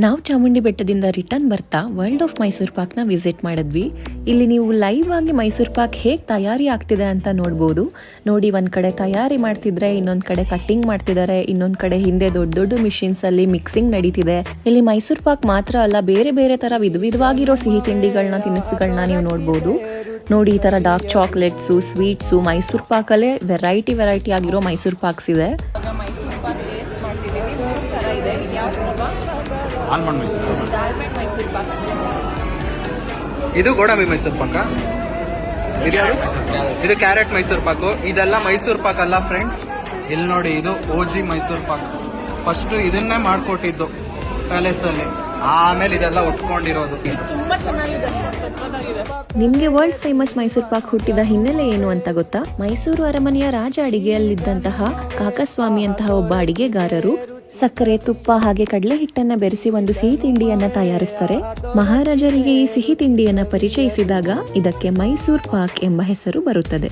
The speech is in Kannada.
ನಾವು ಚಾಮುಂಡಿ ಬೆಟ್ಟದಿಂದ ರಿಟರ್ನ್ ಬರ್ತಾ ವರ್ಲ್ಡ್ ಆಫ್ ಮೈಸೂರು ಪಾಕ್ನ ವಿಸಿಟ್ ಮಾಡಿದ್ವಿ. ಇಲ್ಲಿ ನೀವು ಲೈವ್ ಆಗಿ ಮೈಸೂರು ಪಾಕ್ ಹೇಗೆ ತಯಾರಿ ಆಗ್ತಿದೆ ಅಂತ ನೋಡ್ಬೋದು. ನೋಡಿ, ಒಂದು ಕಡೆ ತಯಾರಿ ಮಾಡ್ತಿದ್ರೆ, ಇನ್ನೊಂದು ಕಡೆ ಕಟ್ಟಿಂಗ್ ಮಾಡ್ತಿದ್ದಾರೆ, ಇನ್ನೊಂದು ಕಡೆ ಹಿಂದೆ ದೊಡ್ಡ ದೊಡ್ಡ ಮಿಷಿನ್ಸ್ ಅಲ್ಲಿ ಮಿಕ್ಸಿಂಗ್ ನಡೀತಿದೆ. ಇಲ್ಲಿ ಮೈಸೂರು ಪಾಕ್ ಮಾತ್ರ ಅಲ್ಲ, ಬೇರೆ ಬೇರೆ ತರ ವಿಧವಿಧವಾಗಿರೋ ಸಿಹಿ ತಿಂಡಿಗಳನ್ನ, ತಿನಿಸುಗಳನ್ನ ನೀವು ನೋಡ್ಬೋದು. ನೋಡಿ, ಈ ತರ ಡಾರ್ಕ್ ಚಾಕ್ಲೇಟ್ಸು, ಸ್ವೀಟ್ಸು, ಮೈಸೂರು ಪಾಕಲ್ಲೇ ವೆರೈಟಿ ಆಗಿರೋ ಮೈಸೂರು ಪಾಕ್ಸ್ ಇದೆ. ಇದು ಗೋಡಂಬಿ ಮೈಸೂರು ಪಾಕ, ಇದು ಕ್ಯಾರೆಟ್ ಮೈಸೂರು ಪಾಕು. ಇದೆಲ್ಲ ಮೈಸೂರು ಪಾಕ್ ಅಲ್ಲ ಫ್ರೆಂಡ್ಸ್. ಇಲ್ಲಿ ನೋಡಿ, ಇದು ಓಜಿ ಮೈಸೂರು ಪಾಕ್. ಫಸ್ಟ್ ಇದನ್ನೇ ಮಾಡ್ಕೊಟ್ಟಿದ್ದು ಪ್ಯಾಲೇಸ್ ಅಲ್ಲಿ, ಆಮೇಲೆ ಇದೆಲ್ಲ ಉಟ್ಕೊಂಡಿರೋದು. ನಿಮ್ಗೆ ವರ್ಲ್ಡ್ ಫೇಮಸ್ ಮೈಸೂರು ಪಾಕ್ ಹುಟ್ಟಿದ ಹಿನ್ನೆಲೆ ಏನು ಅಂತ ಗೊತ್ತಾ? ಮೈಸೂರು ಅರಮನೆಯ ರಾಜ ಅಡಿಗೆಯಲ್ಲಿದ್ದಂತಹ ಕಾಕಸ್ವಾಮಿ ಅಂತಹ ಒಬ್ಬ ಅಡಿಗೆಗಾರರು ಸಕ್ಕರೆ, ತುಪ್ಪ ಹಾಗೆ ಕಡಲೆ ಹಿಟ್ಟನ್ನ ಬೆರೆಸಿ ಒಂದು ಸಿಹಿ ತಿಂಡಿಯನ್ನ ತಯಾರಿಸ್ತಾರೆ. ಮಹಾರಾಜರಿಗೆ ಈ ಸಿಹಿ ತಿಂಡಿಯನ್ನ ಪರಿಚಯಿಸಿದಾಗ ಇದಕ್ಕೆ ಮೈಸೂರು ಪಾಕ್ ಎಂಬ ಹೆಸರು ಬರುತ್ತದೆ.